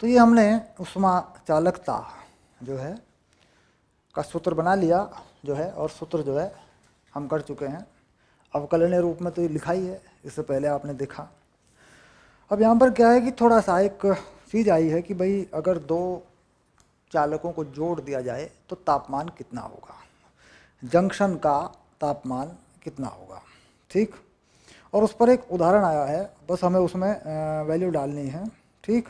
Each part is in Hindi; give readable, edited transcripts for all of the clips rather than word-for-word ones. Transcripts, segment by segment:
तो ये हमने उष्मा चालकता जो है का सूत्र बना लिया जो है, और सूत्र जो है हम कर चुके हैं। अवकलनीय रूप में तो ये लिखा ही है, इससे पहले आपने देखा। अब यहाँ पर क्या है कि थोड़ा सा एक चीज़ आई है कि भाई अगर दो चालकों को जोड़ दिया जाए तो तापमान कितना होगा, जंक्शन का तापमान कितना होगा, ठीक। और उस पर एक उदाहरण आया है, बस हमें उसमें वैल्यू डालनी है, ठीक।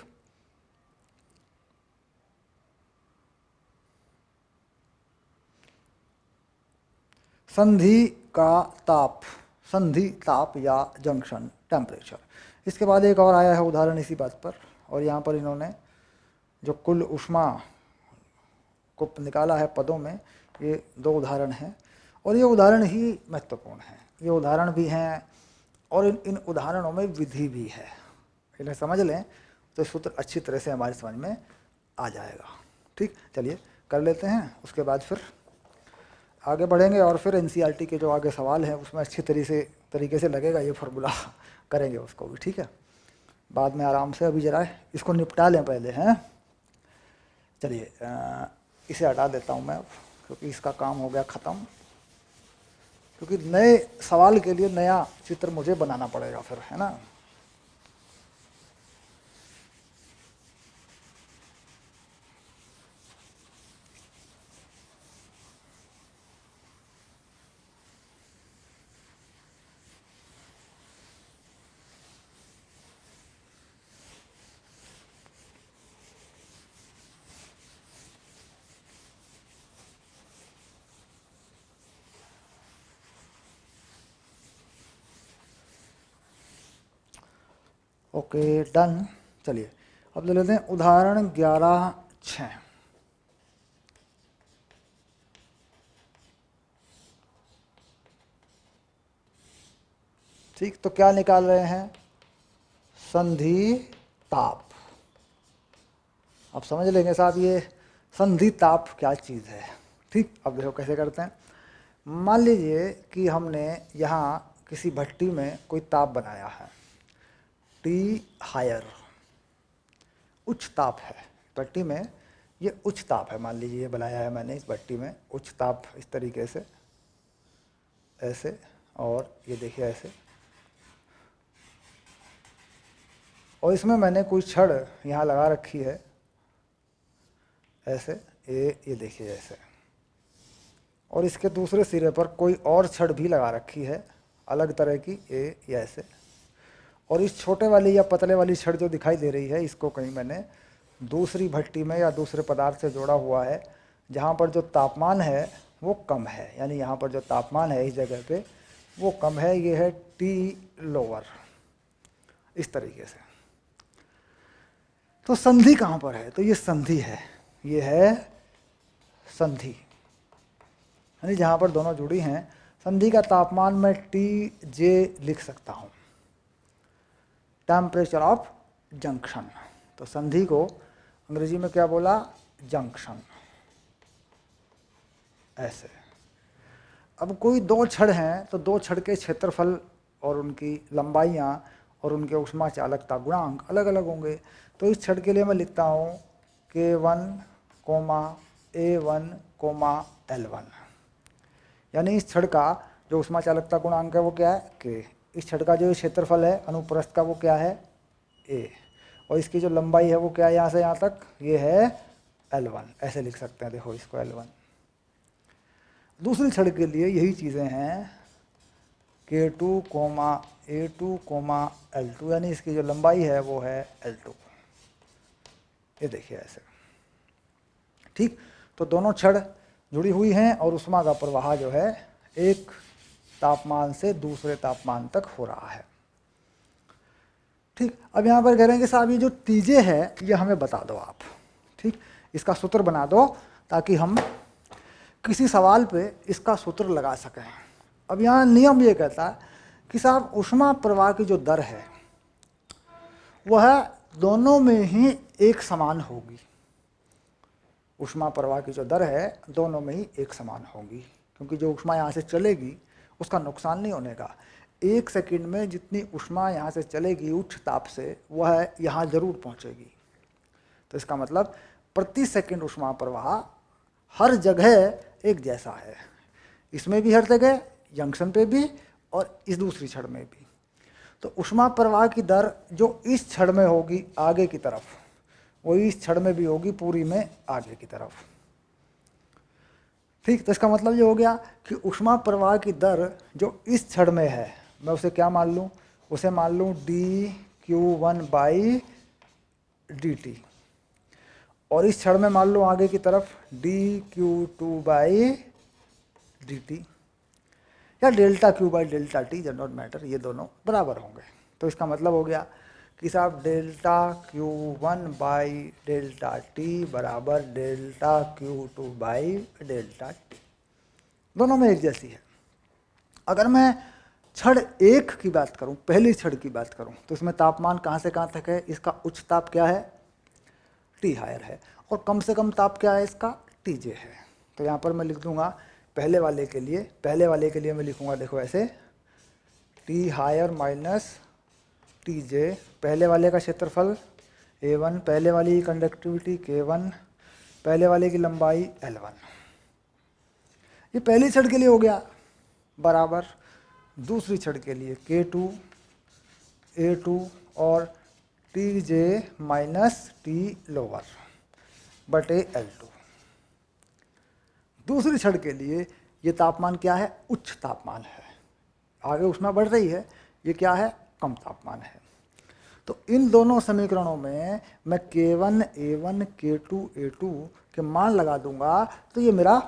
संधि का ताप, संधि ताप या जंक्शन टेम्परेचर। इसके बाद एक और आया है उदाहरण इसी बात पर, और यहाँ पर इन्होंने जो कुल ऊष्मा को निकाला है पदों में, ये दो उदाहरण हैं, और ये उदाहरण ही महत्वपूर्ण हैं। ये उदाहरण भी हैं और इन उदाहरणों में विधि भी है। इन्हें समझ लें तो सूत्र अच्छी तरह से हमारी समझ में आ जाएगा, ठीक। चलिए कर लेते हैं, उसके बाद फिर आगे बढ़ेंगे और फिर एनसीईआरटी के जो आगे सवाल हैं उसमें अच्छी तरीके से लगेगा ये फार्मूला, करेंगे उसको भी, ठीक है। बाद में आराम से, अभी जरा इसको निपटा लें पहले, हैं। चलिए इसे हटा देता हूँ मैं अब, क्योंकि इसका काम हो गया ख़त्म। क्योंकि नए सवाल के लिए नया चित्र मुझे बनाना पड़ेगा फिर, है ना। Okay done. चलिए अब ले लेते हैं उदाहरण 11.6। ठीक, तो क्या निकाल रहे हैं, संधि ताप। अब समझ लेंगे साहब ये संधि ताप क्या चीज़ है, ठीक। अब देखो कैसे करते हैं। मान लीजिए कि हमने यहाँ किसी भट्टी में कोई ताप बनाया है, टी हायर, उच्च ताप है भट्टी में, ये उच्च ताप है। मान लीजिए ये बनाया है मैंने इस भट्टी में, उच्च ताप इस तरीके से, ऐसे, और ये देखिए ऐसे, और इसमें मैंने कोई छड़ यहाँ लगा रखी है ऐसे, ये देखिए ऐसे, और इसके दूसरे सिरे पर कोई और छड़ भी लगा रखी है अलग तरह की, ये ऐसे। और इस छोटे वाली या पतले वाली छड़ जो दिखाई दे रही है, इसको कहीं मैंने दूसरी भट्टी में या दूसरे पदार्थ से जोड़ा हुआ है, जहाँ पर जो तापमान है वो कम है। यानी यहाँ पर जो तापमान है इस जगह पे वो कम है, ये है टी लोअर, इस तरीके से। तो संधि कहाँ पर है, तो ये संधि है, ये है संधि, यानी जहाँ पर दोनों जुड़ी हैं। संधि का तापमान मैं टी जे लिख सकता हूँ, टेम्परेचर ऑफ जंक्शन। तो संधि को अंग्रेजी में क्या बोला, जंक्शन, ऐसे। अब कोई दो छड़ हैं, तो दो छड़ के क्षेत्रफल और उनकी लंबाइयाँ और उनके ऊष्मा चालकता गुणांक अलग अलग होंगे। तो इस छड़ के लिए मैं लिखता हूँ K1, A1, L1, यानी इस छड़ का जो ऊष्मा चालकता गुणांक है वो क्या है, K। इस छड़ का जो क्षेत्रफल है अनुप्रस्थ का वो क्या है, A, और इसकी जो लंबाई है वो क्या है, यहाँ से यहाँ तक, ये है L1, ऐसे लिख सकते हैं, देखो इसको L1। दूसरी छड़ के लिए यही चीज़ें हैं, K2, A2, L2, यानी इसकी जो लंबाई है वो है L2, ये देखिए ऐसे, ठीक। तो दोनों छड़ जुड़ी हुई हैं और ऊष्मा का प्रवाह जो है एक तापमान से दूसरे तापमान तक हो रहा है, ठीक। अब यहाँ पर कह रहे हैं कि साहब ये जो तीजे है ये हमें बता दो आप, ठीक। इसका सूत्र बना दो ताकि हम किसी सवाल पे इसका सूत्र लगा सकें। अब यहाँ नियम ये कहता है कि साहब ऊष्मा प्रवाह की जो दर है वह दोनों में ही एक समान होगी। ऊष्मा प्रवाह की जो दर है दोनों में ही एक समान होगी, क्योंकि जो ऊष्मा यहाँ से चलेगी उसका नुकसान नहीं होने का। 1 सेकंड में जितनी ऊष्मा यहाँ से चलेगी उच्च ताप से, वह यहाँ ज़रूर पहुँचेगी। तो इसका मतलब प्रति सेकंड ऊष्मा प्रवाह हर जगह एक जैसा है, इसमें भी हर जगह, जंक्शन पे भी और इस दूसरी छड़ में भी। तो ऊष्मा प्रवाह की दर जो इस छड़ में होगी आगे की तरफ, वही इस छड़ में भी होगी पूरी में आगे की तरफ। ठीक, तो इसका मतलब ये हो गया कि ऊष्मा प्रवाह की दर जो इस छड़ में है, मैं उसे क्या मान लूँ, उसे मान लूँ dQ1/dt, और इस छड़ में मान लो आगे की तरफ dQ2/dt या ΔQ/ΔT, डज नॉट मैटर, ये दोनों बराबर होंगे। तो इसका मतलब हो गया कि साहब ΔQ1/ΔT बराबर ΔQ2/ΔT, दोनों में एक जैसी है। अगर मैं छड़ 1 की बात करूं, पहली छड़ की बात करूं, तो इसमें तापमान कहाँ से कहाँ तक है, इसका उच्च ताप क्या है, T हायर है, और कम से कम ताप क्या है इसका, TJ है। तो यहाँ पर मैं लिख दूंगा पहले वाले के लिए मैं लिखूंगा, देखो ऐसे, T हायर माइनस TJ, पहले वाले का क्षेत्रफल A1, पहले वाली की कंडक्टिविटी K1, पहले वाले की लंबाई L1। ये पहली छड़ के लिए हो गया, बराबर दूसरी छड़ के लिए K2 A2 और TJ माइनस T लोअर बटे L2। दूसरी छड़ के लिए ये तापमान क्या है, उच्च तापमान है, आगे ऊष्मा बढ़ रही है, ये क्या है, कम तापमान है। तो इन दोनों समीकरणों में मैं K1 A1 K2 A2 के मान लगा दूंगा, तो ये मेरा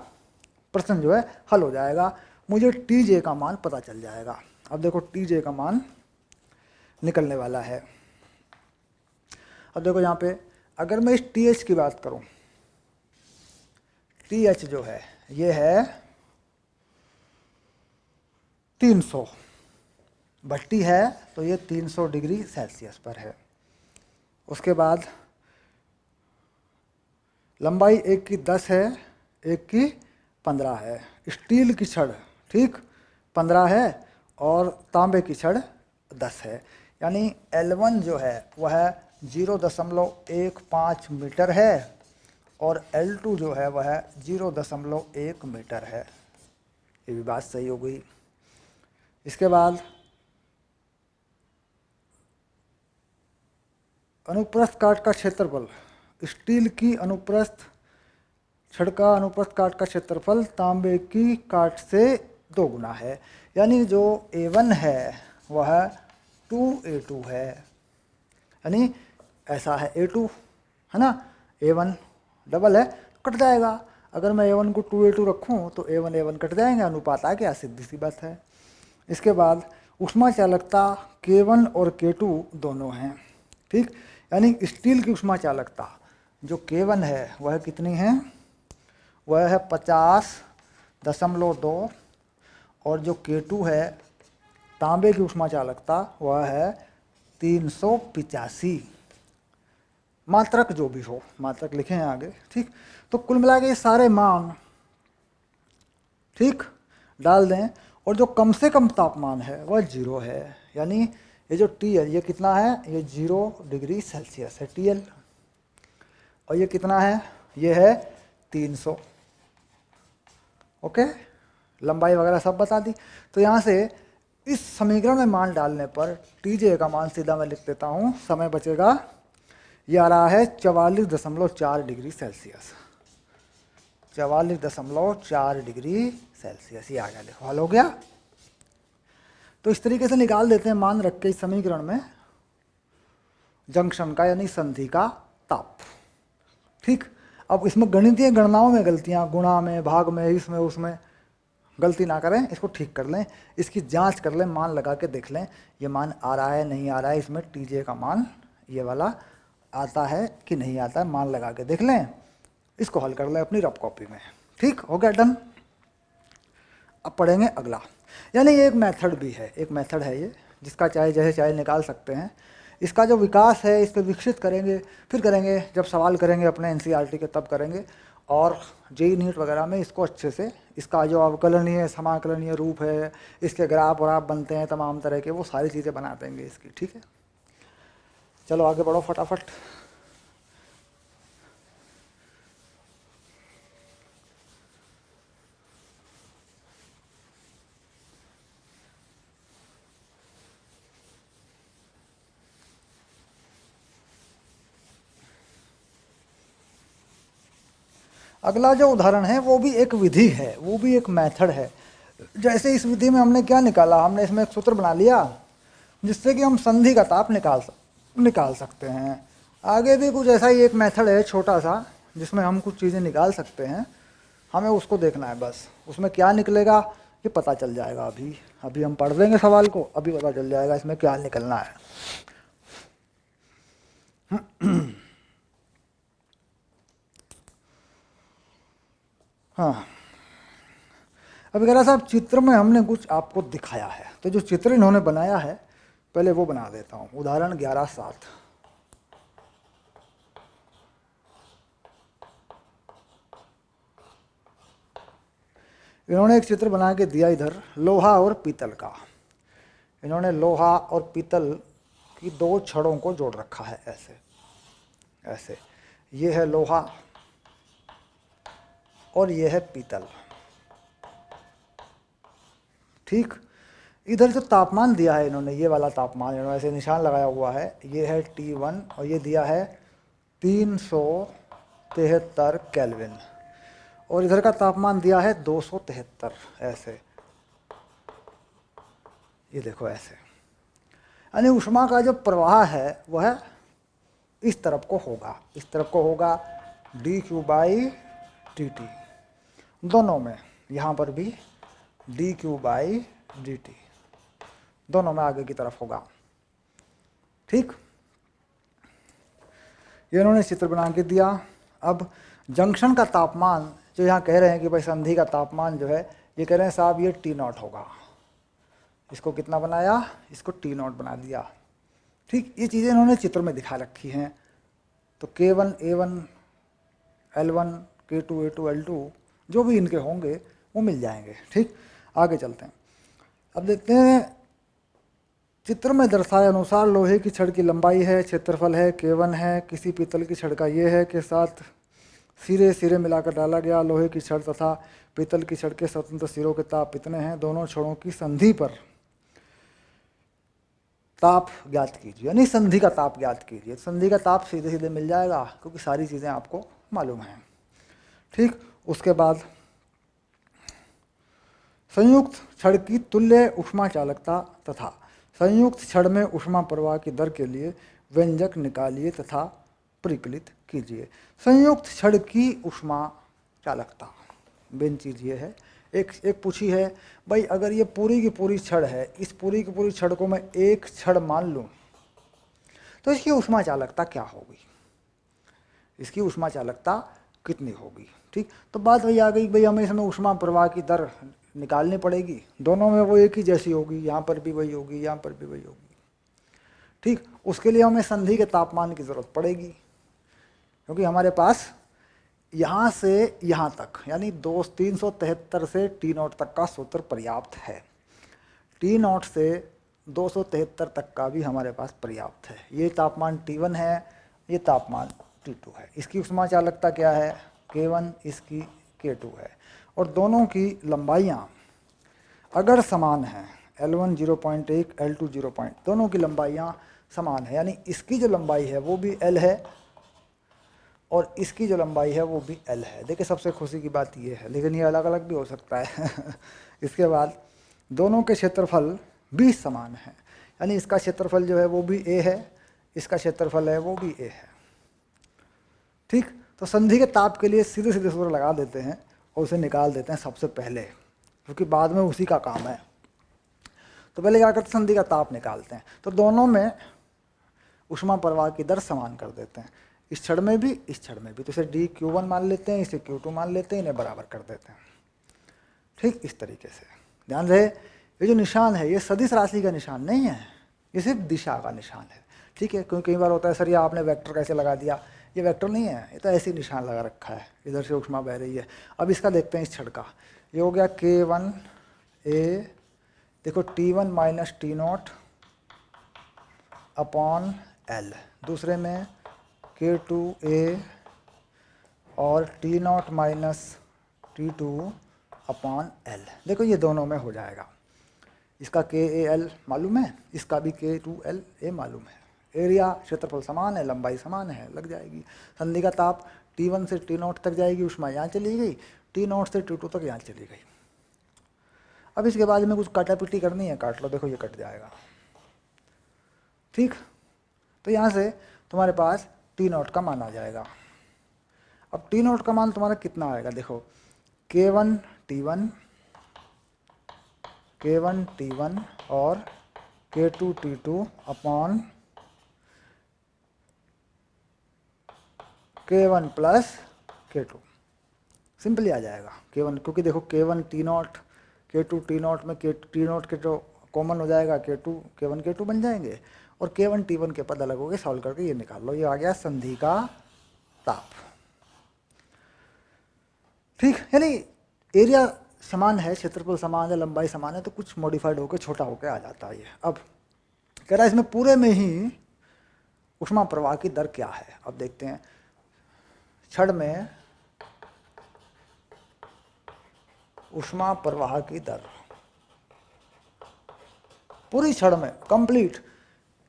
प्रश्न जो है हल हो जाएगा, मुझे TJ का मान पता चल जाएगा। अब देखो TJ का मान निकलने वाला है। अब देखो यहाँ पे अगर मैं इस TH की बात करूं, TH जो है ये है 300, भट्टी है तो ये 300 डिग्री सेल्सियस पर है। उसके बाद लंबाई एक की 10 है, एक की 15 है, स्टील की छड़ ठीक 15 है और तांबे की छड़ 10 है, यानी L1 जो है वह 0.15 मीटर है और L2 जो है वह 0.1 मीटर है। ये भी बात सही हो गई। इसके बाद अनुप्रस्थ काट का क्षेत्रफल, स्टील की अनुप्रस्थ छड़ का अनुप्रस्थ काट का क्षेत्रफल तांबे की काट से 2 गुना है, यानी जो A1 है वह 2A2 है, यानी ऐसा है A2 है ना, A1 डबल है कट जाएगा। अगर मैं A1 को 2A2 रखूं तो A1 A1 कट जाएंगे, अनुपात आ गया, सीधी सी बात है। इसके बाद ऊष्मा चालकता K1 और K2 दोनों हैं ठीक, यानी स्टील की ऊष्मा चालकता जो K1 है वह कितनी है, वह है 50.2 और जो K2 है तांबे की ऊष्मा चालकता वह है 385, मात्रक जो भी हो, मात्रक लिखे हैं आगे ठीक। तो कुल मिला के ये सारे मान ठीक डाल दें, और जो कम से कम तापमान है वह 0 है, यानी ये जो TL ये कितना है, ये 0 डिग्री सेल्सियस है TL, और ये कितना है, ये है 300। ओके, लंबाई वगैरह सब बता दी। तो यहाँ से इस समीकरण में मान डालने पर TJ का मान सीधा मैं लिख देता हूँ, समय बचेगा, ये आ रहा है 44.4 डिग्री सेल्सियस, 44.4 डिग्री सेल्सियस, ये आ गया, देखो हल हो गया। तो इस तरीके से निकाल देते हैं मान रख के इस समीकरण में जंक्शन का यानी संधि का ताप ठीक। अब इसमें गणितीय गणनाओं में गलतियां, गुणा में, भाग में, इसमें उसमें गलती ना करें, इसको ठीक कर लें, इसकी जांच कर लें, मान लगा के देख लें ये मान आ रहा है नहीं आ रहा है, इसमें TJ का मान ये वाला आता है कि नहीं आता है, मान लगा के देख लें, इसको हल कर लें अपनी रफ कॉपी में। ठीक हो गया, डन। अब पढ़ेंगे अगला, यानी ये एक मेथड भी है, एक मेथड है ये जिसका चाहे जैसे चाहे निकाल सकते हैं। इसका जो विकास है इस पर विकसित करेंगे, फिर करेंगे जब सवाल करेंगे अपने NCERT के तब करेंगे, और JEE नीट वगैरह में इसको अच्छे से, इसका जो अवकलनीय समाकलनीय रूप है, इसके ग्राफ और आप बनते हैं तमाम तरह के, वो सारी चीज़ें बना देंगे इसकी। ठीक है, चलो आगे बढ़ो फटाफट। अगला जो उदाहरण है वो भी एक विधि है, वो भी एक मेथड है। जैसे इस विधि में हमने क्या निकाला, हमने इसमें एक सूत्र बना लिया जिससे कि हम संधि का ताप निकाल सकते हैं। आगे भी कुछ ऐसा ही एक मेथड है छोटा सा जिसमें हम कुछ चीज़ें निकाल सकते हैं, हमें उसको देखना है बस। उसमें क्या निकलेगा ये पता चल जाएगा, अभी हम पढ़ देंगे सवाल को, अभी पता चल जाएगा इसमें क्या निकलना है। हाँ, अभी कह रहा साहब चित्र में हमने कुछ आपको दिखाया है, तो जो चित्र इन्होंने बनाया है पहले वो बना देता हूँ। उदाहरण 11.7। इन्होंने एक चित्र बना के दिया इधर लोहा और पीतल का। इन्होंने लोहा और पीतल की दो छड़ों को जोड़ रखा है ऐसे ऐसे। ये है लोहा और ये है पीतल, ठीक। इधर जो तापमान दिया है इन्होंने, ये वाला तापमान इन्होंने ऐसे निशान लगाया हुआ है, ये है T1 और ये दिया है 373 केल्विन, और इधर का तापमान दिया है 273 ऐसे। ये देखो ऐसे, यानी ऊष्मा का जो प्रवाह है वह इस तरफ को होगा, इस तरफ को होगा dQ/dt, दोनों में, यहाँ पर भी dQ/dt, दोनों में आगे की तरफ होगा, ठीक। ये इन्होंने चित्र बना के दिया। अब जंक्शन का तापमान जो यहाँ कह रहे हैं कि भाई संधि का तापमान जो है, ये कह रहे हैं साहब ये T0 होगा। इसको कितना बनाया, इसको T0 बना दिया, ठीक। ये चीज़ें इन्होंने चित्र में दिखा रखी हैं। तो K1 A1 L1 K2 A2 L2 जो भी इनके होंगे वो मिल जाएंगे, ठीक। आगे चलते हैं। अब देखते हैं चित्र में दर्शाए अनुसार लोहे की छड़ की लंबाई है, क्षेत्रफल है, K1 है, किसी पीतल की छड़ का ये है के साथ सिरे सिरे मिलाकर डाला गया। लोहे की छड़ तथा पीतल की छड़ के स्वतंत्र सिरों के ताप इतने हैं, दोनों छड़ों की संधि पर ताप ज्ञात कीजिए, यानी संधि का ताप ज्ञात कीजिए। संधि का ताप सीधे सीधे मिल जाएगा क्योंकि सारी चीज़ें आपको मालूम हैं, ठीक। उसके बाद संयुक्त छड़ की तुल्य ऊष्मा चालकता तथा संयुक्त छड़ में ऊष्मा प्रवाह की दर के लिए व्यंजक निकालिए तथा परिकलित कीजिए। संयुक्त छड़ की ऊष्मा चालकता, मेन चीज़ ये है। एक पूछी है भाई, अगर ये पूरी की पूरी छड़ है, इस पूरी की पूरी छड़ को मैं एक छड़ मान लूँ तो इसकी ऊष्मा चालकता क्या होगी, इसकी ऊष्मा चालकता कितनी होगी, ठीक। तो बात वही आ गई भाई, हमें इसमें ऊष्मा प्रवाह की दर निकालनी पड़ेगी, दोनों में वो एक ही जैसी होगी, यहाँ पर भी वही होगी, यहाँ पर भी वही होगी, ठीक। उसके लिए हमें संधि के तापमान की ज़रूरत पड़ेगी क्योंकि हमारे पास यहाँ से यहाँ तक यानी 373 से T0 तक का सूत्र पर्याप्त है। T0 से 273 तक का भी हमारे पास पर्याप्त है। ये तापमान T1 है, ये तापमान T2 है। इसकी ऊष्मा चालकता क्या है, K1, इसकी K2 है, और दोनों की लंबाइयाँ अगर समान हैं, L1 0.1 L2 0. दोनों की लंबाइयाँ समान है, यानी इसकी जो लंबाई है वो भी L है और इसकी जो लंबाई है वो भी L है। देखिए सबसे खुशी की बात ये है, लेकिन ये अलग अलग भी हो सकता है। इसके बाद दोनों के क्षेत्रफल भी समान है, यानी इसका क्षेत्रफल जो है वो भी A है, इसका क्षेत्रफल है वो भी A है, ठीक। तो संधि के ताप के लिए सीधे सीधे सूत्र लगा देते हैं और उसे निकाल देते हैं सबसे पहले, क्योंकि बाद में उसी का काम है। तो पहले क्या करते हैं, संधि का ताप निकालते हैं। तो दोनों में ऊष्मा प्रवाह की दर समान कर देते हैं, इस छड़ में भी इस छड़ में भी। तो इसे dQ1 मान लेते हैं, इसे Q2 मान लेते हैं, इन्हें बराबर कर देते हैं, ठीक। इस तरीके से ध्यान रहे, ये जो निशान है ये सदिश राशि का निशान नहीं है, ये सिर्फ दिशा का निशान है, ठीक है। क्योंकि कई बार होता है सर ये आपने वेक्टर कैसे लगा दिया, ये वेक्टर नहीं है, ये तो ऐसे ही निशान लगा रखा है, इधर से ऊष्मा बह रही है। अब इसका देखते हैं इस छड़ का, ये हो गया K1A, देखो T1 - T0 अपॉन L, दूसरे में K2A और T0 - T2 अपॉन L। देखो ये दोनों में हो जाएगा, इसका KAL मालूम है, इसका भी K2LA मालूम है, एरिया क्षेत्रफल समान है, लंबाई समान है, लग जाएगी। संधि का ताप T1 से T0 तक जाएगी ऊष्मा, यहाँ चली गई, T0 से T2 तक यहाँ चली गई। अब इसके बाद में कुछ काटापिटी करनी है, काट लो, देखो ये कट जाएगा। ठीक, तो यहाँ से तुम्हारे पास T0 का मान आ जाएगा। अब T0 का मान तुम्हारा कितना आएगा, देखो K1 T1 और K2 T2 upon K1 plus K2, simply आ जाएगा K1, क्योंकि देखो K1 T0 K2 T0 में T0 के जो कॉमन हो जाएगा K2 K1 K2 बन जाएंगे, और K1 T1 के पद अलग हो गए, सॉल्व करके ये निकाल लो, ये आ गया संधि का ताप। ठीक, यानी एरिया समान है, क्षेत्रफल समान है, लंबाई समान है, तो कुछ मॉडिफाइड होकर छोटा होकर आ जाता है ये। अब कह रहा है इसमें पूरे में ही ऊष्मा प्रवाह की दर क्या है। अब देखते हैं, छड़ में ऊष्मा प्रवाह की दर पूरी छड़ में कंप्लीट,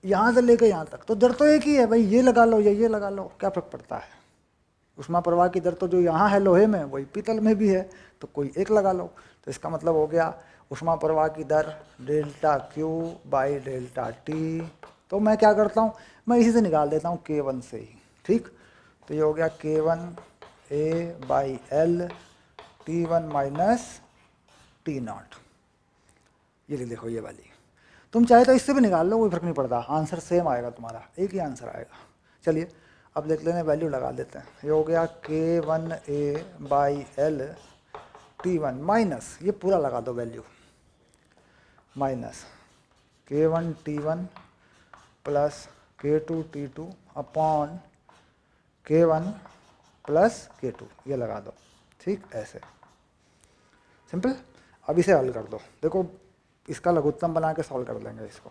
यहां से लेकर यहां तक, तो दर तो एक ही है भाई, ये लगा लो या ये लगा लो, क्या फर्क पड़ता है। ऊष्मा प्रवाह की दर तो जो यहाँ है लोहे में, वही पीतल में भी है, तो कोई एक लगा लो। तो इसका मतलब हो गया ऊष्मा प्रवाह की दर delta Q by delta T। तो मैं क्या करता हूँ, मैं इसी से निकाल देता हूँ K1 से ही। ठीक, तो ये हो गया K1 A by L T1 minus T0। ये देखो ये वाली, तुम चाहे तो इससे भी निकाल लो, कोई फर्क नहीं पड़ता, आंसर सेम आएगा तुम्हारा, एक ही आंसर आएगा। चलिए अब देख लेते हैं, वैल्यू लगा देते हैं। ये हो गया K1A by L T1 minus, ये पूरा लगा दो value, minus K1 T1 plus K2 T2 upon K1 plus K2, ये लगा दो। ठीक, ऐसे सिंपल। अब इसे हल कर दो, देखो इसका लघुत्तम बना के सॉल्व कर लेंगे इसको।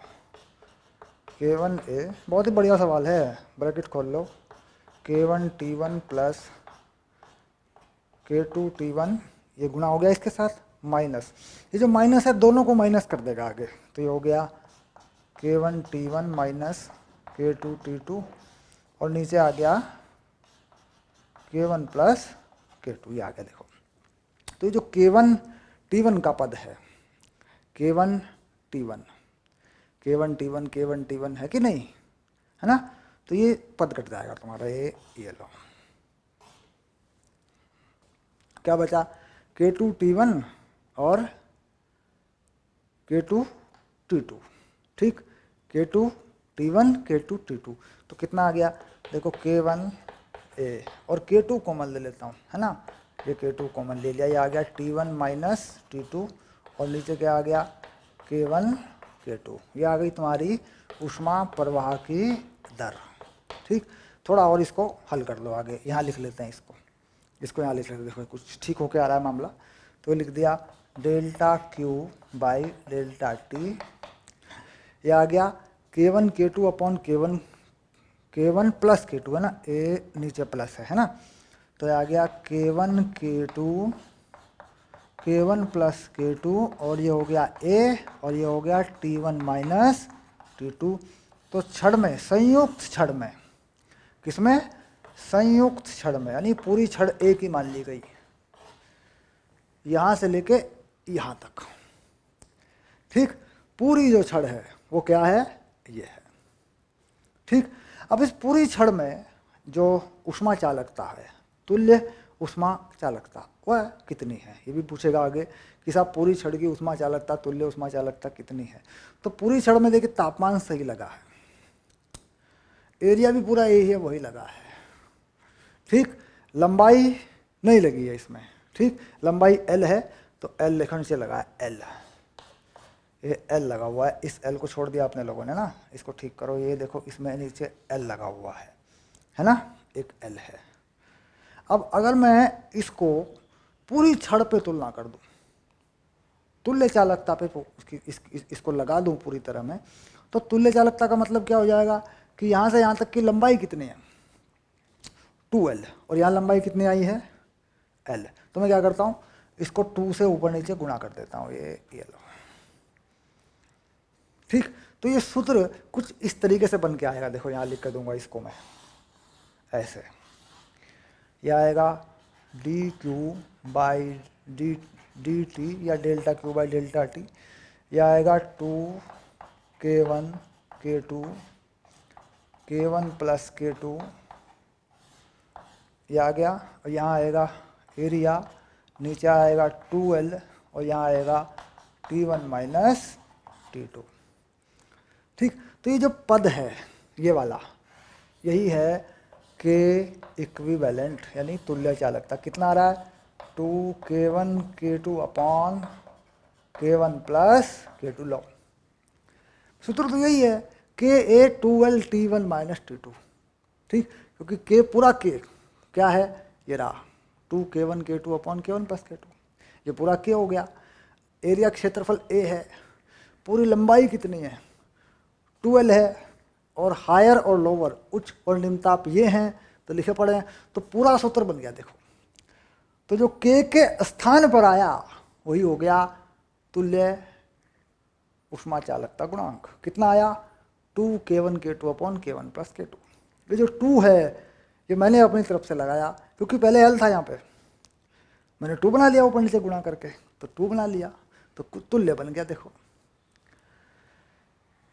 K1A, बहुत ही बढ़िया सवाल है, ब्रैकेट खोल लो, K1 T1 plus K2 T1, ये गुणा हो गया इसके साथ, माइनस, ये जो माइनस है दोनों को माइनस कर देगा आगे, तो ये हो गया K1 T1 minus K2 T2, और नीचे आ गया K1 प्लस K2, ये आ गया। देखो तो ये जो K1 T1 का पद है, K1 T1 है कि नहीं, है ना, तो ये पद कट जाएगा तुम्हारा, ये लो, क्या बचा K2 T1 और K2 T2। ठीक, K2 T1 K2 T2, तो कितना आ गया, देखो K1A और K2 कॉमन ले लेता हूँ, है ना, ये K2 कॉमन ले लिया, ये आ गया T1 माइनस T2, और नीचे क्या आ गया K1 K2, ये आ गई तुम्हारी ऊष्मा प्रवाह की दर। ठीक, थोड़ा और इसको हल कर लो आगे, यहाँ लिख लेते हैं इसको यहाँ लिख लेते हैं, देखो कुछ ठीक होके आ रहा है मामला। तो लिख दिया delta Q by delta T, ये आ गया K1 K2 upon K1 plus K2, है ना, ए नीचे प्लस है ना, तो ये आ गया K1 प्लस K2, और ये हो गया A, और ये हो गया T1 माइनस T2। तो छड़ में, संयुक्त छड़ में, किसमें, संयुक्त छड़ में, यानी पूरी छड़ एक ही मान ली गई, यहां से लेके यहां तक। ठीक, पूरी जो छड़ है वो क्या है, ये है। ठीक, अब इस पूरी छड़ में जो ऊष्मा चालकता है, तुल्य ऊष्मा चालकता, वह कितनी है, ये भी पूछेगा आगे कि साहब पूरी छड़ की ऊष्मा चालकता, तुल्य ऊष्मा चालकता कितनी है। तो पूरी छड़ में देखिए तापमान सही लगा है, एरिया भी पूरा यही है, वही लगा है। ठीक, लंबाई नहीं लगी है इसमें, ठीक, लंबाई L है, तो L लेखन से लगा है L, ये L लगा हुआ है, इस L को छोड़ दिया आपने लोगों ने ना, इसको ठीक करो, ये देखो इसमें नीचे L लगा हुआ है ना, एक L है। अब अगर मैं इसको पूरी छड़ पे तुलना कर दूं, तुल्य चालकता पे इसको लगा दूं पूरी तरह में, तो तुल्य चालकता का मतलब क्या हो जाएगा कि यहाँ से यहाँ तक की लंबाई कितनी है, 2L, और यहाँ लंबाई कितनी आई है, L। तो मैं क्या करता हूँ, इसको 2 से ऊपर नीचे गुणा कर देता हूँ, ये लो। ठीक, तो ये सूत्र कुछ इस तरीके से बन के आएगा, देखो यहाँ लिख कर दूंगा इसको मैं ऐसे, यह आएगा D Q by D D T या delta Q by delta T. यह आएगा 2k1 k2 k1 plus k2, यह आ गया। और यहाँ आएगा एरिया, नीचे आएगा 2L और यहाँ आएगा T1 माइनस T2। ठीक, तो ये जो पद है ये वाला, यही है के इक्विवेलेंट यानी तुल्य चालकता। कितना आ रहा है? 2k1 k2 upon k1 plus k2 लो। सूत्र तो यही है Ka 2L T1 minus T2। ठीक, क्योंकि k पूरा k क्या है, ये रहा 2k1 k2 upon k1 plus k2, ये पूरा k हो गया। एरिया क्षेत्रफल A है, पूरी लंबाई कितनी है 2L है, और हायर और लोअर उच्च और निम्नताप ये हैं तो लिखे पड़े हैं, तो पूरा सूत्र बन गया। देखो तो जो k के स्थान पर आया वही हो गया तुल्य उष्मा चालकता गुणांक। कितना आया? 2k1 k2 upon k1 plus k2। ये जो 2 है ये मैंने अपनी तरफ से लगाया, क्योंकि पहले L था, यहाँ पे मैंने 2 बना लिया ऊपर नीचे गुणा करके, तो 2 बना लिया तो तुल्य बन गया। देखो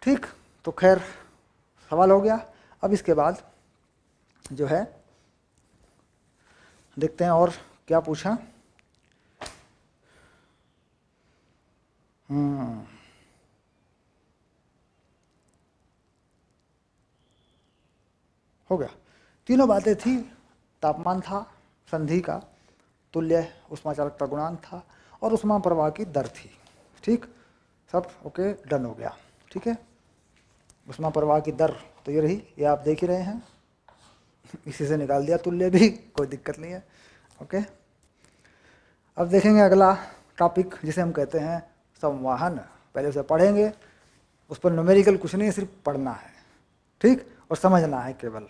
ठीक, तो खैर सवाल हो गया। अब इसके बाद जो है देखते हैं और क्या पूछा। हो गया, तीनों बातें थी। तापमान था, संधि का तुल्य उष्मा चालकता गुणांक था, और उष्मा प्रवाह की दर थी। ठीक, सब ओके, डन हो गया। ठीक है, उष्मा प्रवाह की दर तो ये रही, ये आप देख ही रहे हैं, इसी से निकाल दिया तुल्य भी, कोई दिक्कत नहीं है। ओके, अब देखेंगे अगला टॉपिक जिसे हम कहते हैं संवहन। पहले उसे पढ़ेंगे, उस पर न्यूमेरिकल कुछ नहीं है, सिर्फ पढ़ना है। ठीक, और समझना है केवल।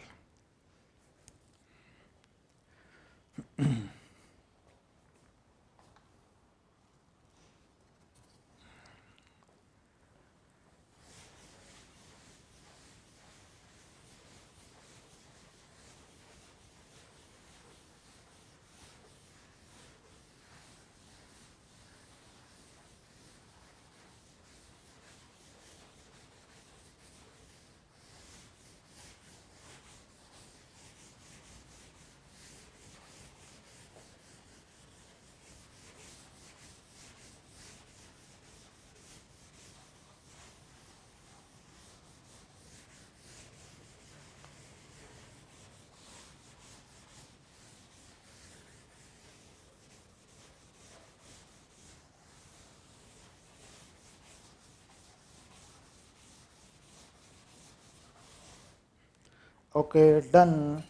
Okay, done.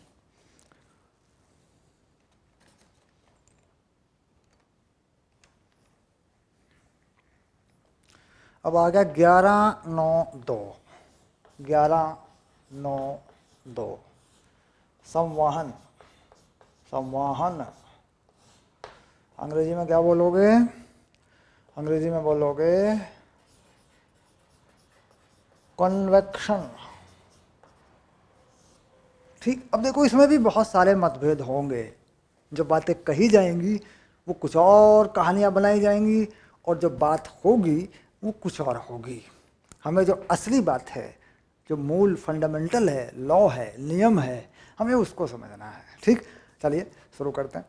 अब आ गया 11.9.2 11.9.2 संवहन। संवहन अंग्रेजी में क्या बोलोगे? अंग्रेजी में बोलोगे कन्वेक्शन। ठीक, अब देखो इसमें भी बहुत सारे मतभेद होंगे। जो बातें कही जाएंगी वो कुछ और कहानियाँ बनाई जाएंगी, और जो बात होगी वो कुछ और होगी। हमें जो असली बात है, जो मूल फंडामेंटल है, लॉ है, नियम है, हमें उसको समझना है। ठीक, चलिए शुरू करते हैं।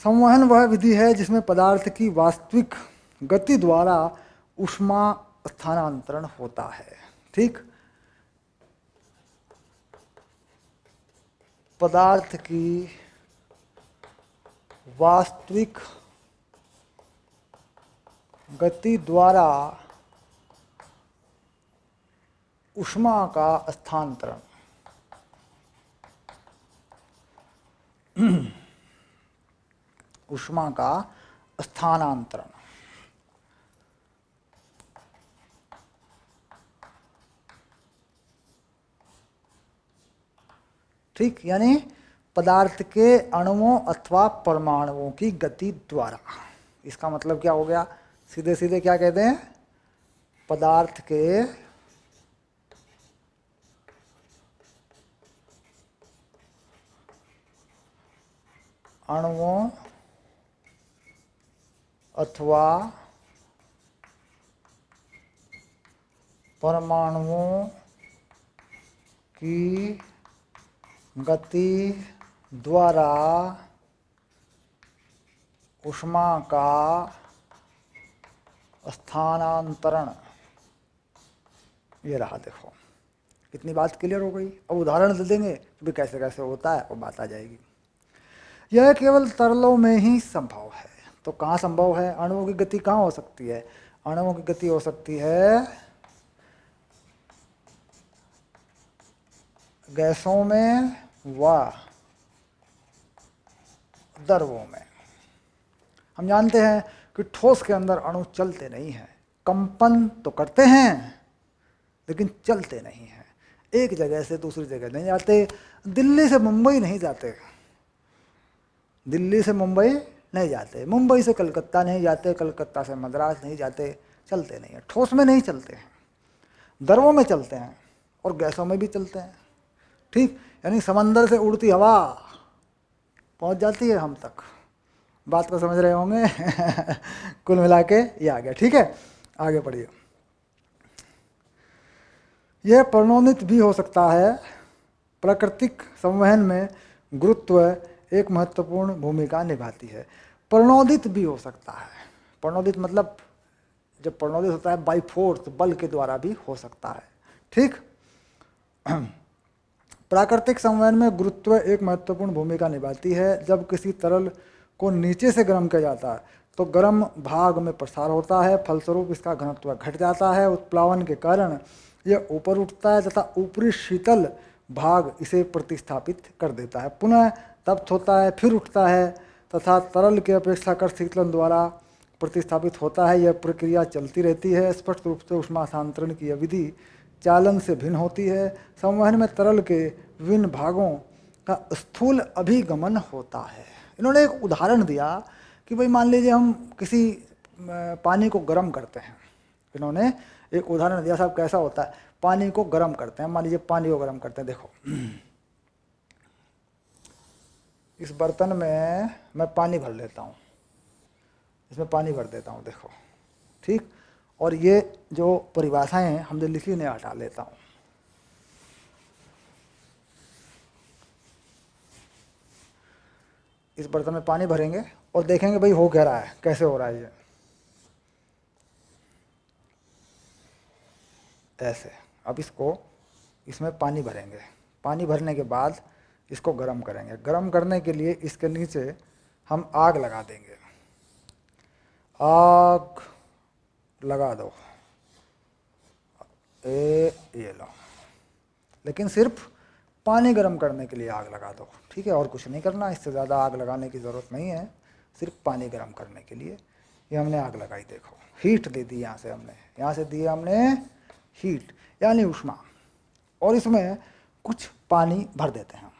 संवहन वह विधि है जिसमें पदार्थ की वास्तविक गति द्वारा ऊष्मा स्थानांतरण होता है। ठीक, पदार्थ की वास्तविक गति द्वारा ऊष्मा का स्थानांतरण। ऊष्मा का स्थानांतरण। ठीक, यानी पदार्थ के अणुओं अथवा परमाणुओं की गति द्वारा। इसका मतलब क्या हो गया? सीधे सीधे क्या कहते हैं? पदार्थ के अणुओं अथवा परमाणुओं की गति द्वारा ऊष्मा का स्थानांतरण। ये रहा, देखो कितनी बात क्लियर हो गई। अब उदाहरण दे देंगे भी कैसे कैसे होता है, वो बात आ जाएगी। यह केवल तरलों में ही संभव है। तो कहाँ संभव है? अणुओं की गति कहाँ हो सकती है? अणुओं की गति हो सकती है गैसों में व द्रवों में। हम जानते हैं कि ठोस के अंदर अणु चलते नहीं हैं, कंपन तो करते हैं लेकिन चलते नहीं हैं। एक जगह से दूसरी जगह नहीं जाते। दिल्ली से मुंबई नहीं जाते, दिल्ली से मुंबई नहीं जाते, मुंबई से कलकत्ता नहीं जाते, कलकत्ता से मद्रास नहीं जाते, चलते नहीं हैं। ठोस में नहीं चलते हैं, द्रवों में चलते हैं और गैसों में भी चलते हैं। ठीक, यानी समंदर से उड़ती हवा पहुंच जाती है हम तक। बात को समझ रहे होंगे। कुल मिला के ये आ गया। ठीक है, आगे पढ़िए। यह प्रणोदित भी हो सकता है। प्राकृतिक संवहन में गुरुत्व एक महत्वपूर्ण भूमिका निभाती है। प्रणोदित भी हो सकता है। प्रणोदित मतलब जब प्रणोदित होता है बाई फोर्स, बल के द्वारा भी हो सकता है। ठीक, प्राकृतिक संवहन में गुरुत्व एक महत्वपूर्ण भूमिका निभाती है। जब किसी तरल को नीचे से गर्म किया जाता है तो गर्म भाग में प्रसार होता है, फलस्वरूप इसका घनत्व घट जाता है। उत्प्लावन के कारण यह ऊपर उठता है तथा ऊपरी शीतल भाग इसे प्रतिस्थापित कर देता है। पुनः तप्त होता है, फिर उठता है तथा तरल के अपेक्षाकृत शीतलन द्वारा प्रतिस्थापित होता है। यह प्रक्रिया चलती रहती है। स्पष्ट रूप से ऊष्मा स्थानांतरण की यह विधि चालन से भिन्न होती है। संवहन में तरल के विभिन्न भागों का स्थूल अभिगमन होता है। इन्होंने एक उदाहरण दिया कि भाई मान लीजिए हम किसी पानी को गर्म करते हैं। इन्होंने एक उदाहरण दिया, साहब कैसा होता है, पानी को गर्म करते हैं। मान लीजिए पानी को गर्म करते हैं, देखो इस बर्तन में मैं पानी भर लेता हूँ, इसमें पानी भर देता हूँ, देखो ठीक। और ये जो परिभाषाएं हैं हमने लिखी उन्हें हटा लेता हूँ। इस बर्तन में पानी भरेंगे और देखेंगे भाई हो क्या रहा है, कैसे हो रहा है ये, ऐसे। अब इसको इसमें पानी भरेंगे, पानी भरने के बाद इसको गर्म करेंगे। गर्म करने के लिए इसके नीचे हम आग लगा देंगे। आग लगा दो, ये लो, लेकिन सिर्फ पानी गर्म करने के लिए आग लगा दो, ठीक है, और कुछ नहीं करना। इससे ज़्यादा आग लगाने की ज़रूरत नहीं है, सिर्फ पानी गर्म करने के लिए ये हमने आग लगाई। देखो हीट दे दी, यहाँ से हमने, यहाँ से दिया हमने हीट यानी ऊष्मा, और इसमें कुछ पानी भर देते हैं।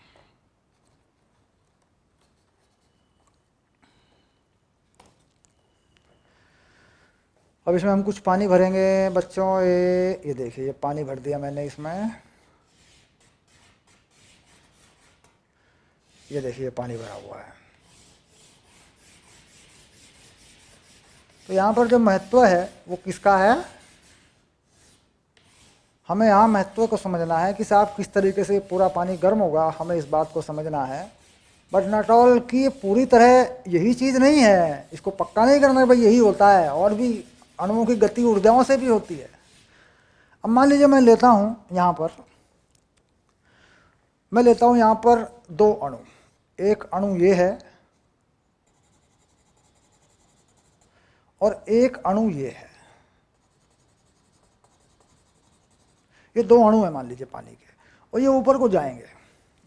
अब इसमें हम कुछ पानी भरेंगे बच्चों। ये देखिए, ये पानी भर दिया मैंने इसमें, ये देखिए पानी भरा हुआ है। तो यहाँ पर जो महत्व है वो किसका है? हमें यहाँ महत्व को समझना है कि साहब किस तरीके से पूरा पानी गर्म होगा, हमें इस बात को समझना है। बट नॉट ऑल कि ये पूरी तरह यही चीज़ नहीं है, इसको पक्का नहीं करना भाई यही होता है, और भी अणुओं की गति ऊर्जाओं से भी होती है। अब मान लीजिए मैं लेता हूँ यहाँ पर, मैं लेता हूँ यहाँ पर दो अणु। एक अणु ये है और एक अणु ये है। ये दो अणु है मान लीजिए पानी के, और ये ऊपर को जाएंगे,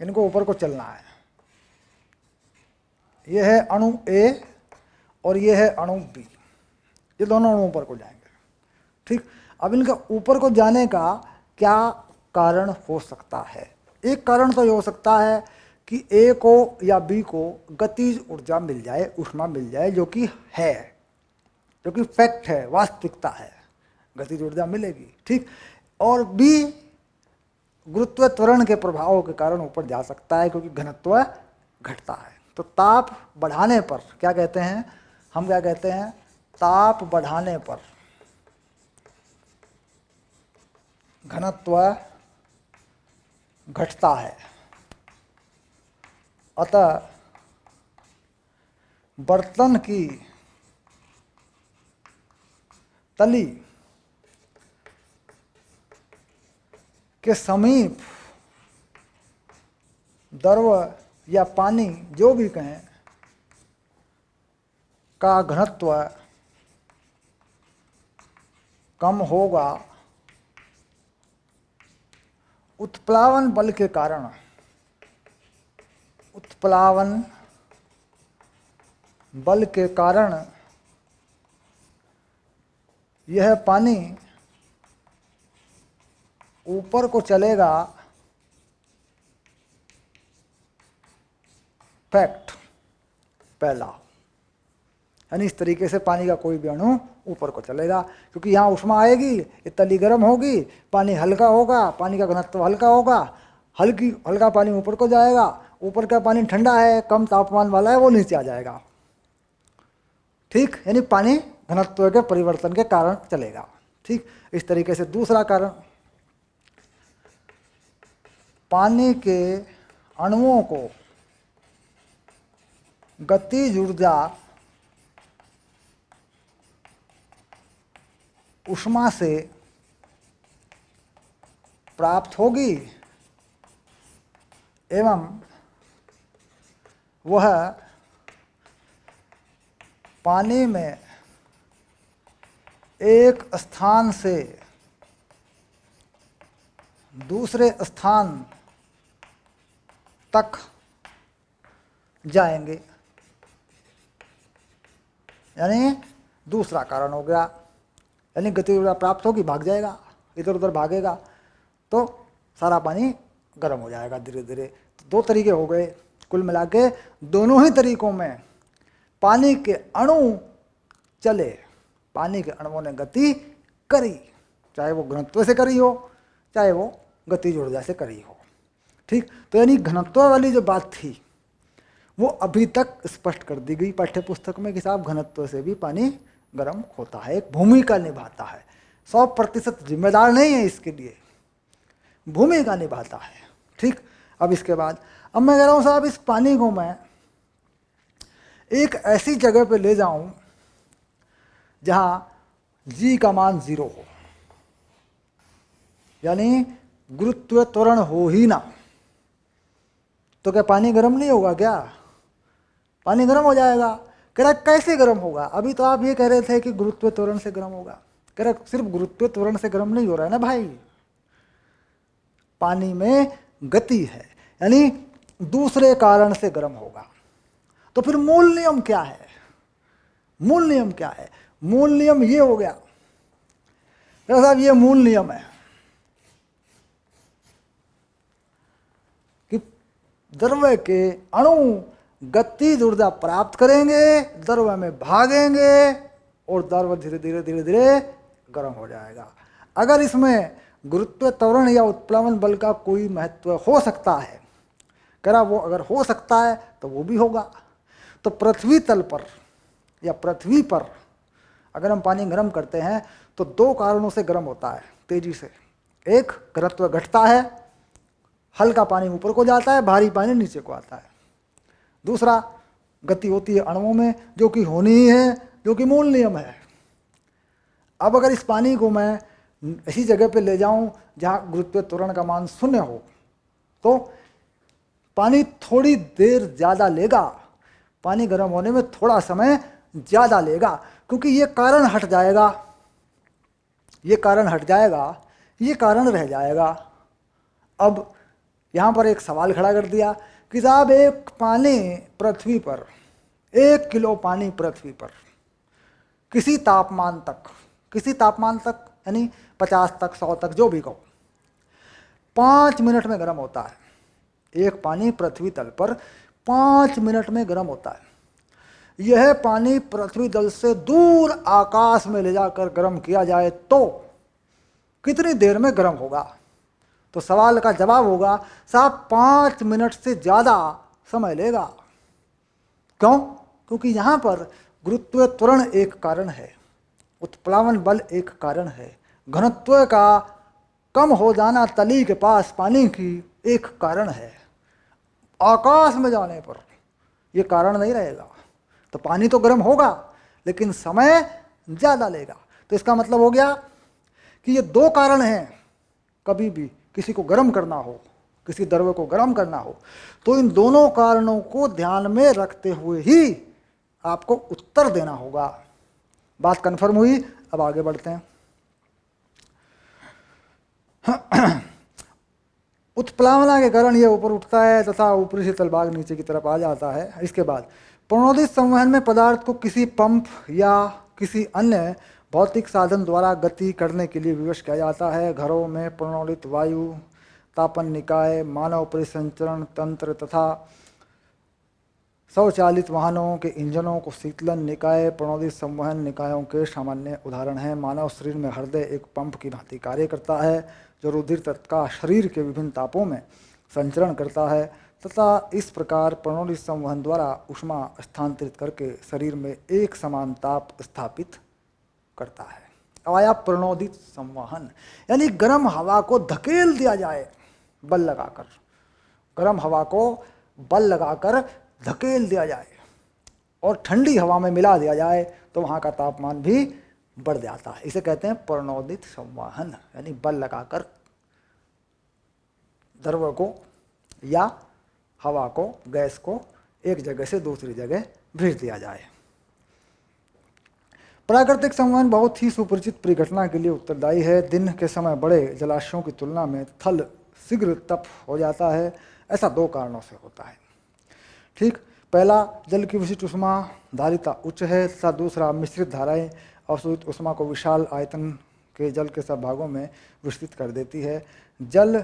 इनको ऊपर को चलना है। ये है अणु ए और ये है अणु बी, ये दोनों अणु ऊपर को जाएंगे, ठीक। अब इनका ऊपर को जाने का क्या कारण हो सकता है? एक कारण तो ये हो सकता है कि ए को या बी को गतिज ऊर्जा मिल जाए, ऊष्मा मिल जाए, जो कि है, जो कि फैक्ट है, वास्तविकता है, गतिज ऊर्जा मिलेगी, ठीक। और बी गुरुत्व त्वरण के प्रभावों के कारण ऊपर जा सकता है क्योंकि घनत्व घटता है। तो ताप बढ़ाने पर क्या कहते हैं, हम क्या कहते हैं, ताप बढ़ाने पर घनत्व घटता है। अतः बर्तन की तली के समीप द्रव या पानी जो भी कहें का घनत्व कम होगा। उत्प्लावन बल के कारण, उत्प्लावन बल के कारण यह पानी ऊपर को चलेगा। फैक्ट पहला, यानी इस तरीके से पानी का कोई भी अणु ऊपर को चलेगा, क्योंकि यहाँ ऊष्मा आएगी, ये तली गर्म होगी, पानी हल्का होगा, पानी का घनत्व हल्का होगा, हल्का पानी ऊपर को जाएगा, ऊपर का पानी ठंडा है, कम तापमान वाला है, वो नीचे आ जाएगा। ठीक, यानी पानी घनत्व के परिवर्तन के कारण चलेगा। ठीक, इस तरीके से दूसरा कारण, पानी के अणुओं को गतिज ऊर्जा ऊष्मा से प्राप्त होगी एवं वह पानी में एक स्थान से दूसरे स्थान तक जाएंगे। यानी दूसरा कारण हो गया, यानी गति ऊर्जा प्राप्त होगी, भाग जाएगा, इधर उधर भागेगा तो सारा पानी गर्म हो जाएगा धीरे धीरे। तो दो तरीके हो गए। कुल मिला के दोनों ही तरीकों में पानी के अणु चले, पानी के अणुओं ने गति करी, चाहे वो घनत्व से करी हो, चाहे वो गतिज ऊर्जा से करी हो। ठीक, तो यानी घनत्व वाली जो बात थी वो अभी तक स्पष्ट कर दी गई पाठ्य पुस्तक में कि साहब घनत्व से भी पानी गर्म होता है, एक भूमिका निभाता है, 100% जिम्मेदार नहीं है इसके लिए, भूमिका निभाता है। ठीक, अब इसके बाद अब मैं कह रहा हूँ साहब इस पानी को मैं एक ऐसी जगह पे ले जाऊं जहाँ जी का मान 0 हो, यानी गुरुत्व त्वरण हो ही ना, तो क्या पानी गर्म नहीं होगा क्या? पानी गर्म हो जाएगा। कह रहा कैसे गर्म होगा? अभी तो आप ये कह रहे थे कि गुरुत्व त्वरण से गर्म होगा। कह रहा सिर्फ गुरुत्व त्वरण से गर्म नहीं हो रहा है ना भाई, पानी में गति है, यानी दूसरे कारण से गर्म होगा। तो फिर मूल नियम क्या है? मूल नियम क्या है? मूल नियम ये हो गया साहब, ये मूल नियम है कि द्रव्य के अणु गतिज ऊर्जा प्राप्त करेंगे, द्रव्य में भागेंगे और द्रव्य धीरे धीरे धीरे धीरे गर्म हो जाएगा। अगर इसमें गुरुत्व त्वरण या उत्प्लवन बल का कोई महत्व हो सकता है, कह रहा वो अगर हो सकता है तो वो भी होगा। तो पृथ्वी तल पर या पृथ्वी पर अगर हम पानी गर्म करते हैं तो दो कारणों से गर्म होता है तेजी से। एक, घनत्व घटता है, हल्का पानी ऊपर को जाता है, भारी पानी नीचे को आता है। दूसरा, गति होती है अणुओं में, जो कि होनी ही है, जो कि मूल नियम है। अब अगर इस पानी को मैं ऐसी जगह पे ले जाऊं जहां गुरुत्व त्वरण का मान 0 हो तो पानी थोड़ी देर ज़्यादा लेगा, पानी गर्म होने में थोड़ा समय ज़्यादा लेगा, क्योंकि ये कारण हट जाएगा, ये कारण हट जाएगा, ये कारण रह जाएगा। अब यहाँ पर एक सवाल खड़ा कर दिया कि साहब एक पानी पृथ्वी पर, 1 किलो पानी पृथ्वी पर किसी तापमान तक यानी 50 तक 100 तक जो भी कहो 5 मिनट में गर्म होता है। एक पानी पृथ्वी तल पर 5 मिनट में गर्म होता है। यह पानी पृथ्वी तल से दूर आकाश में ले जाकर गर्म किया जाए तो कितनी देर में गर्म होगा? तो सवाल का जवाब होगा साहब 5 मिनट से ज़्यादा समय लेगा। क्यों? क्योंकि यहाँ पर गुरुत्व त्वरण एक कारण है, उत्प्लावन बल एक कारण है, घनत्व का कम हो जाना तली के पास पानी की एक कारण है। आकाश में जाने पर यह कारण नहीं रहेगा, तो पानी तो गर्म होगा लेकिन समय ज़्यादा लेगा। तो इसका मतलब हो गया कि ये दो कारण हैं, कभी भी किसी को गर्म करना हो, किसी द्रव्य को गर्म करना हो, तो इन दोनों कारणों को ध्यान में रखते हुए ही आपको उत्तर देना होगा। बात कन्फर्म हुई? अब आगे बढ़ते हैं। उत्प्लावना के कारण यह ऊपर उठता है तथा ऊपरी से तलभाग नीचे की तरफ आ जाता है। इसके बाद प्रणोदित संवहन में पदार्थ को किसी पंप या किसी अन्य भौतिक साधन द्वारा गति करने के लिए विवश किया जाता है। घरों में प्रणोदित वायु तापन निकाय, मानव परिसंचरण तंत्र तथा स्वचालित वाहनों के इंजनों को शीतलन निकाय प्रणोदित संवहन निकायों के सामान्य उदाहरण हैं। मानव शरीर में हृदय एक पंप की भांति कार्य करता है जो रुधिर तत्व का शरीर के विभिन्न तापों में संचरण करता है तथा इस प्रकार प्रणोदित संवहन द्वारा ऊष्मा स्थानांतरित करके शरीर में एक समान ताप स्थापित करता है। अब आया प्रणोदित संवहन, यानी गर्म हवा को धकेल दिया जाए बल लगाकर, गर्म हवा को बल लगाकर धकेल दिया जाए और ठंडी हवा में मिला दिया जाए तो वहाँ का तापमान भी बढ़ जाता है। इसे कहते हैं प्रणोदित संवहन, यानी बल लगाकर द्रव्य को या हवा को, गैस को एक जगह से दूसरी जगह भेज दिया जाए। प्राकृतिक संवहन बहुत ही सुपरिचित परिघटना के लिए उत्तरदायी है। दिन के समय बड़े जलाशयों की तुलना में थल शीघ्र तप हो जाता है। ऐसा दो कारणों से होता है। ठीक, पहला, जल की विशिष्ट ऊष्मा धारिता उच्च है तथा दूसरा, मिश्रित धाराएं अवशोषित ऊष्मा को विशाल आयतन के जल के सब भागों में विस्तृत कर देती है। जल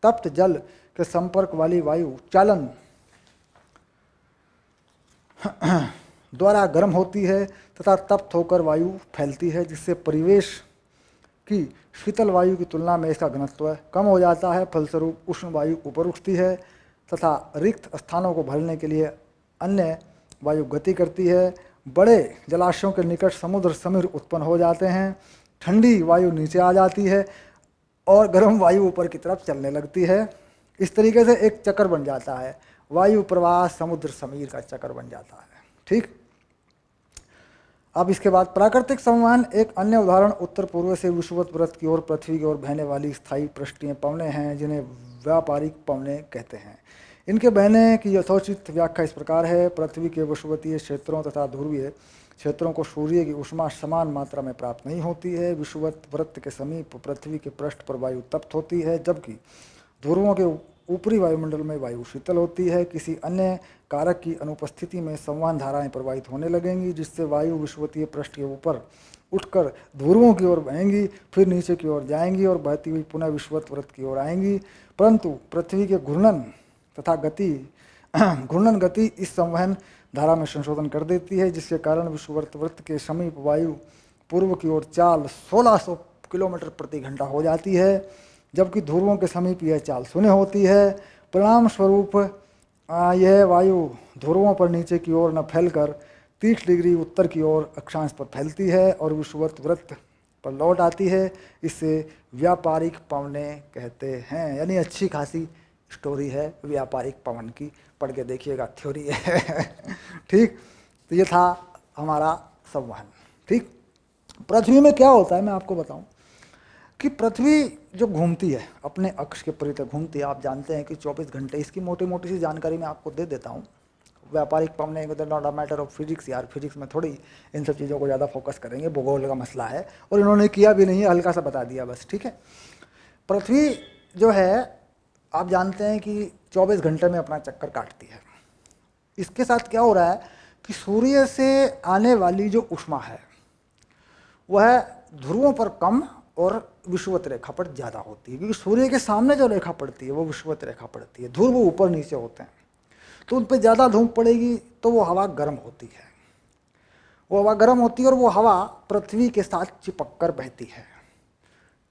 तप्त जल के संपर्क वाली वायु चालन द्वारा गर्म होती है तथा तप्त होकर वायु फैलती है, जिससे परिवेश की शीतल वायु की तुलना में इसका घनत्व कम हो जाता है। फलस्वरूप उष्ण वायु ऊपर उठती है तथा रिक्त स्थानों को भरने के लिए अन्य वायु गति करती है। बड़े जलाशयों के निकट समुद्र समीर उत्पन्न हो जाते हैं। ठंडी वायु नीचे आ जाती है और गर्म वायु ऊपर की तरफ चलने लगती है। इस तरीके से एक चक्र बन जाता है, वायु प्रवाह समुद्र समीर का चक्र बन जाता है। ठीक, अब इसके बाद प्राकृतिक संवहन एक अन्य उदाहरण उत्तर पूर्व से विषुवत व्रत की ओर पृथ्वी की ओर बहने वाली स्थायी पृष्ठीय पवनें हैं, जिन्हें व्यापारिक पवनें कहते हैं। इनके बहने की यथोचित व्याख्या इस प्रकार है। पृथ्वी के विषुवतीय क्षेत्रों तथा ध्रुवीय क्षेत्रों को सूर्य की ऊष्मा समान मात्रा में प्राप्त नहीं होती है। विषुवत वृत्त के समीप पृथ्वी के पृष्ठ पर वायु तप्त होती है, जबकि ध्रुवों के ऊपरी वायुमंडल में वायु शीतल होती है। किसी अन्य कारक की अनुपस्थिति में संवहन धाराएं प्रवाहित होने लगेंगी, जिससे वायु विषुवतीय पृष्ठ के ऊपर उठकर ध्रुवों की ओर बहेंगी, फिर नीचे की ओर जाएंगी और बहती हुई पुनः विषुवत व्रत की ओर आएंगी। परंतु पृथ्वी के घूर्णन तथा घूर्णन गति इस संवहन धारा में संशोधन कर देती है, जिसके कारण विषुवत व्रत के समीप वायु पूर्व की ओर चाल 1600 किलोमीटर प्रति घंटा हो जाती है, जबकि ध्रुवों के समीप यह चाल शून्य होती है। परिणाम स्वरूप यह वायु ध्रुवों पर नीचे की ओर न फैलकर 30 डिग्री उत्तर की ओर अक्षांश पर फैलती है और विषुवत व्रत पर लौट आती है। इसे व्यापारिक पवनें कहते हैं। यानी अच्छी खासी स्टोरी है व्यापारिक पवन की, पढ़ के देखिएगा, थ्योरी है। ठीक, तो ये था हमारा संवहन। ठीक, पृथ्वी में क्या होता है मैं आपको बताऊं कि पृथ्वी जो घूमती है अपने अक्ष के परितः घूमती है। आप जानते हैं कि 24 घंटे, इसकी मोटी मोटी सी जानकारी मैं आपको दे देता हूँ। व्यापारिक पवनें not a matter of physics, यार फिजिक्स में थोड़ी इन सब चीज़ों को ज़्यादा फोकस करेंगे, भूगोल का मसला है और इन्होंने किया भी नहीं है, हल्का सा बता दिया बस। ठीक है, पृथ्वी जो है आप जानते हैं कि 24 घंटे में अपना चक्कर काटती है। इसके साथ क्या हो रहा है कि सूर्य से आने वाली जो ऊष्मा है वह ध्रुवों पर कम और विषुवत रेखा पर ज़्यादा होती है, क्योंकि सूर्य के सामने जो रेखा पड़ती है वो विषुवत रेखा पड़ती है। ध्रुव ऊपर नीचे होते हैं, तो उन पर ज़्यादा धूप पड़ेगी तो वो हवा गर्म होती है। वो हवा गर्म होती है और वो हवा पृथ्वी के साथ चिपक कर बहती है।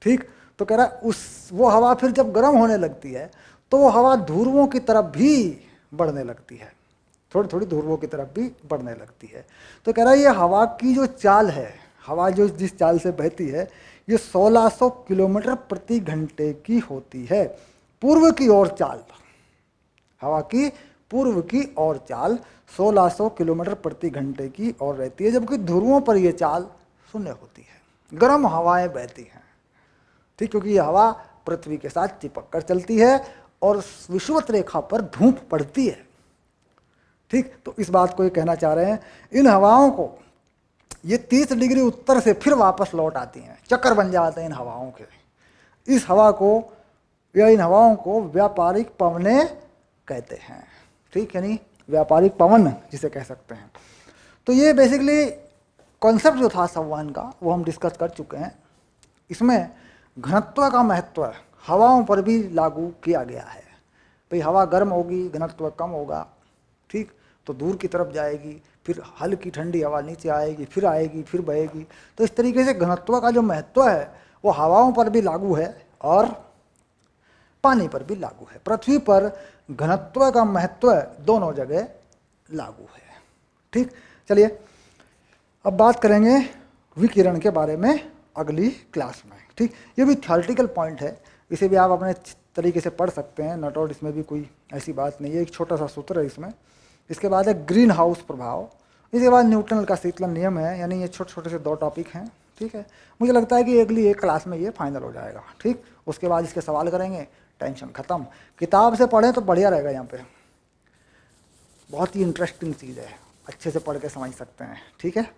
ठीक, तो कह रहा है वो हवा फिर जब गर्म होने लगती है तो वो हवा ध्रुवों की तरफ भी बढ़ने लगती है। थोड़ी थोड़ी ध्रुवों की तरफ भी बढ़ने लगती है। तो कह रहा है ये हवा की जो चाल है, हवा जो जिस चाल से बहती है, ये 1600 किलोमीटर प्रति घंटे की होती है। पूर्व की ओर चाल, हवा की पूर्व की ओर चाल 1600 किलोमीटर प्रति घंटे की ओर रहती है, जबकि ध्रुवों पर यह चाल शून्य होती है। गर्म हवाएं बहती हैं, ठीक, क्योंकि यह हवा पृथ्वी के साथ चिपक कर चलती है और विषुवत रेखा पर धूप पड़ती है। ठीक, तो इस बात को ये कहना चाह रहे हैं, इन हवाओं को ये 30 डिग्री उत्तर से फिर वापस लौट आती हैं, चक्कर बन जाते हैं इन हवाओं के। इस हवा को या इन हवाओं को व्यापारिक पवने कहते हैं। ठीक है, नहीं, व्यापारिक पवन जिसे कह सकते हैं। तो ये बेसिकली कॉन्सेप्ट जो था संवहन का वो हम डिस्कस कर चुके हैं। इसमें घनत्व का महत्व हवाओं पर भी लागू किया गया है। भाई हवा गर्म होगी, घनत्व कम होगा, ठीक, तो दूर की तरफ जाएगी, फिर हल्की ठंडी हवा नीचे आएगी, फिर बहेगी। तो इस तरीके से घनत्व का जो महत्व है वो हवाओं पर भी लागू है और पानी पर भी लागू है। पृथ्वी पर घनत्व का महत्व दोनों जगह लागू है। ठीक, चलिए अब बात करेंगे विकिरण के बारे में अगली क्लास में। ठीक, ये भी थ्योरेटिकल पॉइंट है, इसे भी आप अपने तरीके से पढ़ सकते हैं, नॉट आउट, इसमें भी कोई ऐसी बात नहीं है, एक छोटा सा सूत्र है इसमें। इसके बाद है ग्रीन हाउस प्रभाव, इसके बाद न्यूटन का शीतलन नियम है। यानी ये छोटे छोटे से 2 टॉपिक हैं। ठीक है, मुझे लगता है कि अगली एक क्लास में ये फाइनल हो जाएगा। ठीक, उसके बाद इसके सवाल करेंगे, टेंशन खत्म। किताब से पढ़ें तो बढ़िया रहेगा, यहाँ पे बहुत ही इंटरेस्टिंग चीज़ है, अच्छे से पढ़ के समझ सकते हैं। ठीक है।